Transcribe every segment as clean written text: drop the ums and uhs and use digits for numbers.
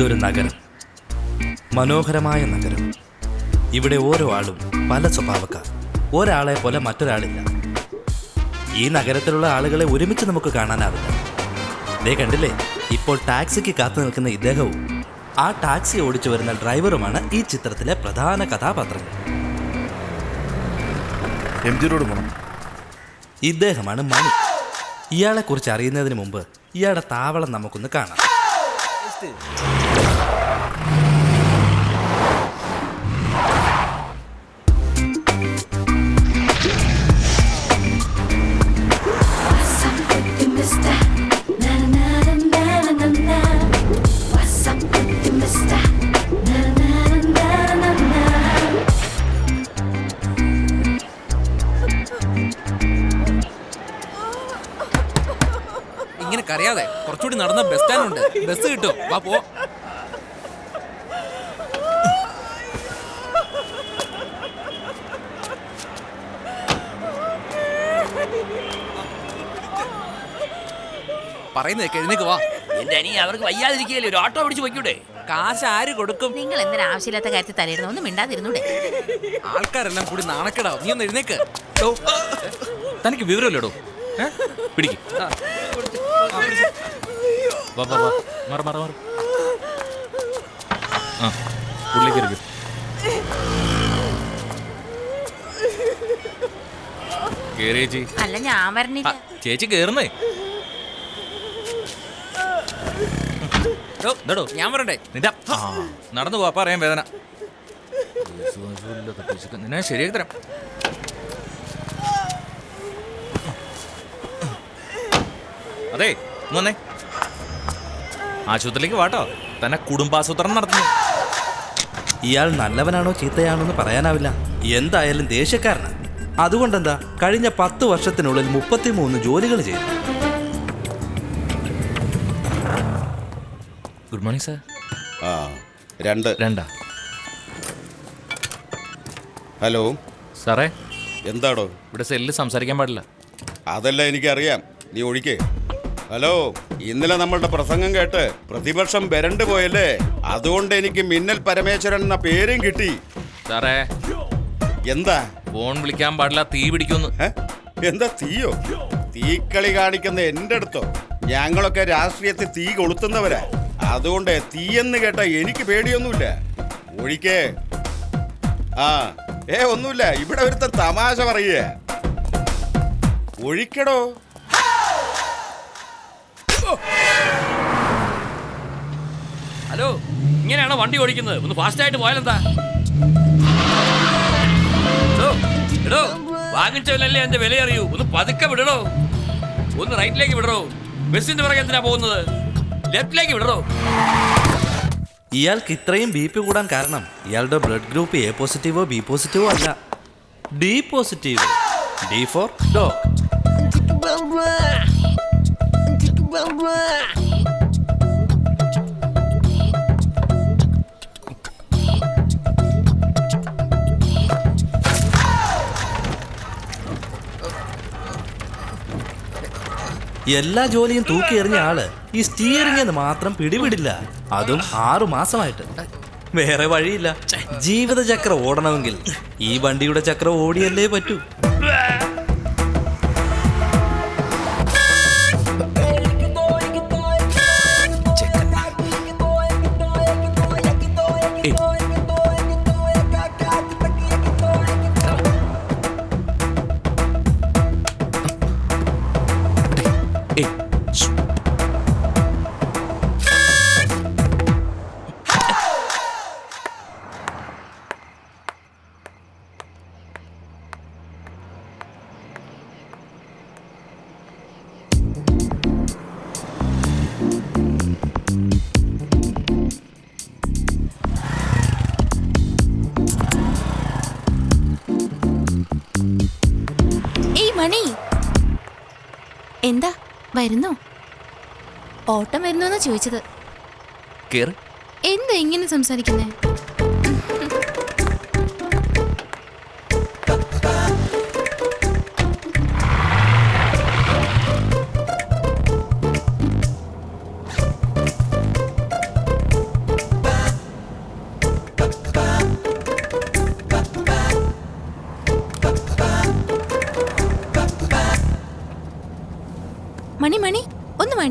ഇതൊരു നഗരം, മനോഹരമായ നഗരം. ഇവിടെ ഓരോ ആളും പല സ്വഭാവക്കാർ. ഒരാളെ പോലെ മറ്റൊരാളില്ല. ഈ നഗരത്തിലുള്ള ആളുകളെ ഒരുമിച്ച് നമുക്ക് കാണാനാവില്ല. ദേ കണ്ടില്ലേ, ഇപ്പോൾ ടാക്സിക്ക് കാത്തു നിൽക്കുന്ന ഇദ്ദേഹവും ആ ടാക്സി ഓടിച്ചു വരുന്ന ഡ്രൈവറുമാണ് ഈ ചിത്രത്തിലെ പ്രധാന കഥാപാത്രങ്ങൾ. ഇദ്ദേഹമാണ് മണി. ഇയാളെക്കുറിച്ച് അറിയുന്നതിന് മുമ്പ് ഇയാളുടെ താവളം നമുക്കൊന്ന് കാണാം. ഇങ്ങനെ കരയാതെ കുറച്ചുകൂടി നടന്ന ബസ് സ്റ്റാൻഡ് ഉണ്ട്, ബസ് കിട്ടും, വാ പോ. പറയുന്നത് എഴുന്നേക്ക് വാ. എന്റെ അനി അവർക്ക് വയ്യാതിരിക്കല്ലേ, ഒരു ഓട്ടോ പിടിച്ച് വയ്ക്കൂടെ? കാശ് ആര് കൊടുക്കും? നിങ്ങൾ എന്തിനാ ആവശ്യമില്ലാത്ത കാര്യത്തിൽ തലയിടുന്ന, ഒന്നും മിണ്ടാതിരുന്നൂടെ? ആൾക്കാരെല്ലാം കൂടി നാണക്കെടാവും. നീ ഒന്ന് എഴുന്നേക്ക്. തനിക്ക് വിവരമില്ലടോ. പിടിക്ക്. അല്ല, ഞാൻ വരണില്ല. ചേച്ചി കേറുന്നേ. ഞാൻ വരണ്ടേ? നിന്റെ നടന്നു പോവാ, പറയാൻ വേദന. നിന്നെ ശരിയാക്കി തരാം. അതെ, വന്നേ. ആശുപത്രിയിലേക്ക് വാട്ടോ, തന്നെ കുടുംബാസൂത്രണം നടത്തുന്നു. ഇയാൾ നല്ലവനാണോ ചീത്തയാണോ എന്ന് പറയാനാവില്ല. എന്തായാലും ദേഷ്യക്കാരനാണ്. അതുകൊണ്ടെന്താ, കഴിഞ്ഞ 10 വർഷത്തിനുള്ളിൽ 33 ജോലികൾ ചെയ്തു. Good morning sir. രണ്ടാ. ഹലോ സാറേ. എന്താടോ? ഇവിടെ സെല്ലിൽ സംസാരിക്കാൻ പാടില്ല. അതല്ല എനിക്കറിയാം, നീ ഒഴിക്കേ. ഹലോ, ഇന്നലെ നമ്മളുടെ പ്രസംഗം കേട്ട് പ്രതിപക്ഷം വരണ്ടു പോയല്ലേ, അതുകൊണ്ട് എനിക്ക് മിന്നൽ പരമേശ്വരൻ എന്ന പേരും കിട്ടി. സാറേ. എന്താ? ഫോൺ വിളിക്കാൻ പാടില്ല, തീ പിടിക്കുന്നു. എന്താ തീയോ? തീക്കളി കാണിക്കുന്ന എൻ്റെ അടുത്തോ? ഞങ്ങളൊക്കെ രാഷ്ട്രീയത്തിൽ തീ കൊളുത്തുന്നവരാ. അതുകൊണ്ട് തീയെന്ന് കേട്ട എനിക്ക് പേടിയൊന്നുമില്ല. ഒഴിക്കേ. ഒന്നുമില്ല, ഇവിടെ ഒരുത്ത തമാശ പറയുക. ഒഴിക്കടോ. ഹലോ, ഇങ്ങനെയാണോ വണ്ടി ഓടിക്കുന്നത്? ഒന്ന് ഫാസ്റ്റ് ആയിട്ട് പോയാലെന്താ? എടോ, വാങ്ങിച്ചവനല്ലേ എന്റെ വില അറിയൂ. ഒന്ന് പതുക്കെ വിടണോ, ഒന്ന് റൈറ്റിലേക്ക് വിടണോ. ബസ്സിന്റെ പുറകെ എന്തിനാ പോകുന്നത്? ലെഫ്റ്റിലേക്ക് വിടണോ. ഇയാൾക്ക് ഇത്രയും BP കൂടാൻ കാരണം ഇയാളുടെ ബ്ലഡ് ഗ്രൂപ്പ് A പോസിറ്റീവോ B പോസിറ്റീവോ അല്ല, D positive. D four dog. എല്ലാ ജോലിയും തൂക്കി എറിഞ്ഞ ആള് ഈ സ്റ്റിയറിംഗ് മാത്രം പിടിവിടില്ല. അതും 6 മാസമായിട്ട്. വേറെ വഴിയില്ല. ജീവിതചക്രം ഓടണമെങ്കിൽ ഈ വണ്ടിയുടെ ചക്രം ഓടിയല്ലേ പറ്റൂ. മണി, എന്താ വരുന്നോ? ഓട്ടം വരുന്നോന്നാ ചോദിച്ചത്. എന്താ ഇങ്ങനെ സംസാരിക്കുന്നേ?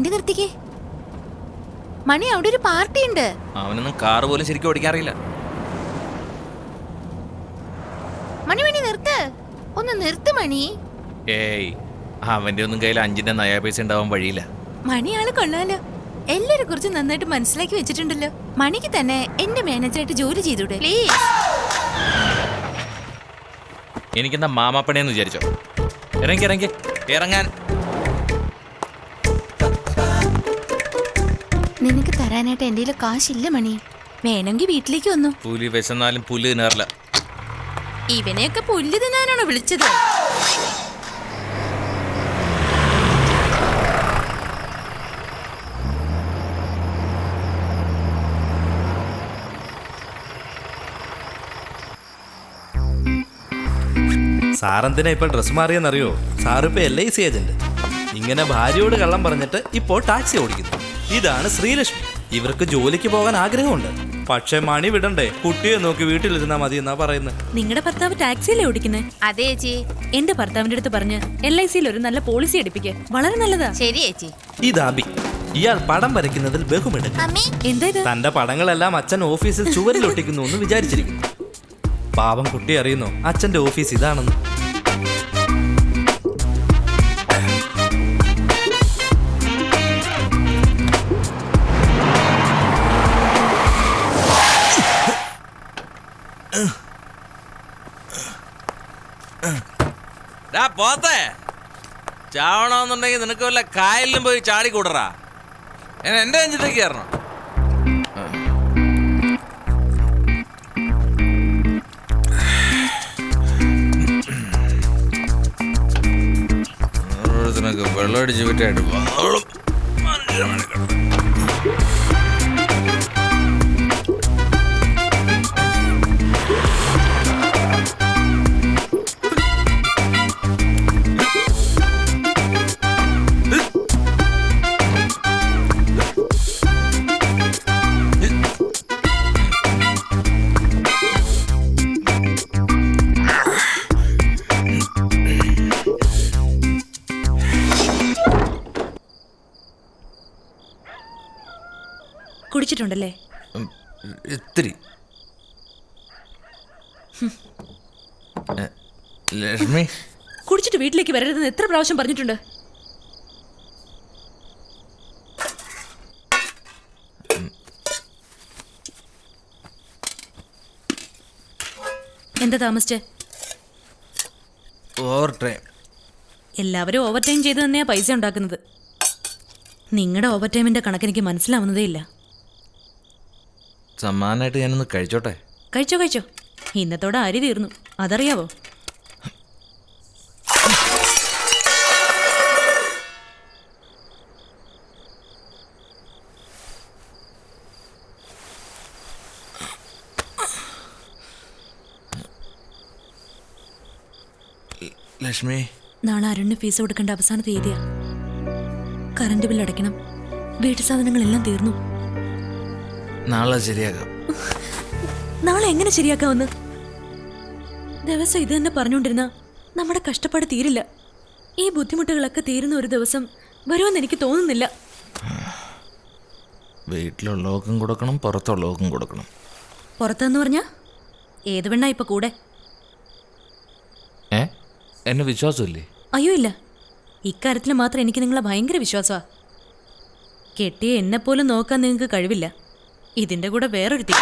വണ്ടി നിർത്തിക്കേ. മണി, അവിടെ ഒരു പാർട്ടി ഉണ്ട്. അവനൊന്നും കാറ് പോലും ശരിക്കും ഓടിക്കാറില്ല. മണി മണി നിർത്ത്, ഒന്ന് നിർത്ത് മണി. ഏയ്, അവന്റെ ഒന്നും കയ്യിൽ 5-ന്റെ നയാ പൈസ ഉണ്ടാവാൻ വഴിയില്ല. മണി ആള് കൊള്ളാലോ, എല്ലാരെ കുറിച്ച് നന്നായിട്ട് മനസ്സിലാക്കി വെച്ചിട്ടുണ്ടല്ലോ. മണിക്ക് തന്നെ എന്റെ മാനേജറായിട്ട് ജോലി ചെയ്തൂടെ പ്ലീസ്? എനിക്കെന്താ മാമാപ്പണിയെന്ന് വിചാരിച്ചോ? ഇറങ്ങി ഇറങ്ങാൻ. നിനക്ക് തരാനായിട്ട് എന്റെ കാശില്ല മണി, വേണമെങ്കിൽ വീട്ടിലേക്ക് വന്നു. പുലി വിശന്നാലും പുല്ല് തിന്നാറില്ല. ഇവനെയൊക്കെ പുല്ല് തിന്നാനാണോ വിളിച്ചത്? സാറെന്തിനാ ഇപ്പൊ ഡ്രസ് മാറിയെന്നറിയോ? സാറിപ്പോ LIC agent. ഇങ്ങനെ ഭാര്യയോട് കള്ളം പറഞ്ഞിട്ട് ഇപ്പോൾ ടാക്സി ഓടിക്കുന്നു. ഇതാണ് ശ്രീലക്ഷ്മി. ഇവർക്ക് ജോലിക്ക് പോകാൻ ആഗ്രഹമുണ്ട്, പക്ഷെ മണി വിടണ്ടേ. കുട്ടിയെ നോക്കി വീട്ടിലിരുന്നാ മതി എന്നാ പറയുന്നത്. നിങ്ങളുടെ ഭർത്താവ് ടാക്സിയിലേ ഓടിക്കുന്നേ? അതെ ചേച്ചി. എന്റെ ഭർത്താവിന്റെ അടുത്ത് പറഞ്ഞ് LICയിൽ ഒരു നല്ല പോളിസി എടുപ്പിക്കുക, വളരെ നല്ലതാ. ശരി ചേച്ചി. ഇത് അബി. ഇയാൾ പടം വരയ്ക്കുന്നതിൽ ബഹുമിടും. എന്താ ഇത്? തന്റെ പടങ്ങളെല്ലാം അച്ഛൻ ഓഫീസിൽ ചുവരിൽ ഒട്ടിക്കുന്നു എന്ന് വിചാരിച്ചിരിക്കുന്നു. പാവം കുട്ടി അറിയുന്നു അച്ഛന്റെ ഓഫീസ് ഇതാണെന്ന്. പോത്തെ ചാവണമെന്നുണ്ടെങ്കിൽ നിനക്ക് വല്ല കായലിലും പോയി ചാടിക്കൂടറാ. എന്റെ അഞ്ചിലേക്ക് കയറണം. വെള്ളം അടിച്ച് വിട്ടായിട്ട് കുടിച്ചിട്ടുണ്ടല്ലേ? ഇത്തിരി. ലക്ഷ്മി, കുടിച്ചിട്ട് വീട്ടിലേക്ക് വരരുതെന്ന് എത്ര പ്രാവശ്യം പറഞ്ഞിട്ടുണ്ട്? എന്താ താമസിച്ചേ? Overtime. എല്ലാവരും ഓവർ ടൈം ചെയ്ത് തന്നെയാ പൈസ ഉണ്ടാക്കുന്നത്. നിങ്ങളുടെ ഓവർ ടൈമിന്റെ കണക്കെനിക്ക് മനസ്സിലാവുന്നതേ ഇല്ല. സമ്മാനമായിട്ട് ഞാനൊന്ന് കഴിച്ചോട്ടെ? കഴിച്ചോ. ഇന്നത്തോടെ അരി തീർന്നു, അതറിയാവോ? ലക്ഷ്മി, നാളെ അരുണിന് ഫീസ് കൊടുക്കേണ്ട അവസാന തീയതിയാ. കറണ്ട് ബിൽ അടയ്ക്കണം, വീട്ടു സാധനങ്ങളെല്ലാം തീർന്നു. നാളെ ശരിയാക്കാം. നാളെ എങ്ങനെ ശരിയാക്കാമെന്ന്? ദിവസം ഇത് തന്നെ പറഞ്ഞുകൊണ്ടിരുന്ന നമ്മുടെ കഷ്ടപ്പാട് തീരില്ല. ഈ ബുദ്ധിമുട്ടുകളൊക്കെ തീരുന്ന ഒരു ദിവസം വരുമെന്ന് എനിക്ക് തോന്നുന്നില്ല. വീട്ടിലുള്ളവർക്കും കൊടുക്കണം, പുറത്തുള്ളവർക്കും കൊടുക്കണം. പുറത്തെന്ന് പറഞ്ഞാ ഏത് പെണ്ണാ ഇപ്പൊ കൂടെ? എന്നെ വിശ്വാസമില്ലേ? അയ്യോ ഇല്ല, ഇക്കാര്യത്തിൽ മാത്രം എനിക്ക് നിങ്ങളെ ഭയങ്കര വിശ്വാസമാ. കെട്ടിയ എന്നെപ്പോലും നോക്കാൻ നിങ്ങൾക്ക് കഴിവില്ല, ഇതിന്റെ കൂടെ വേറൊരു തീ.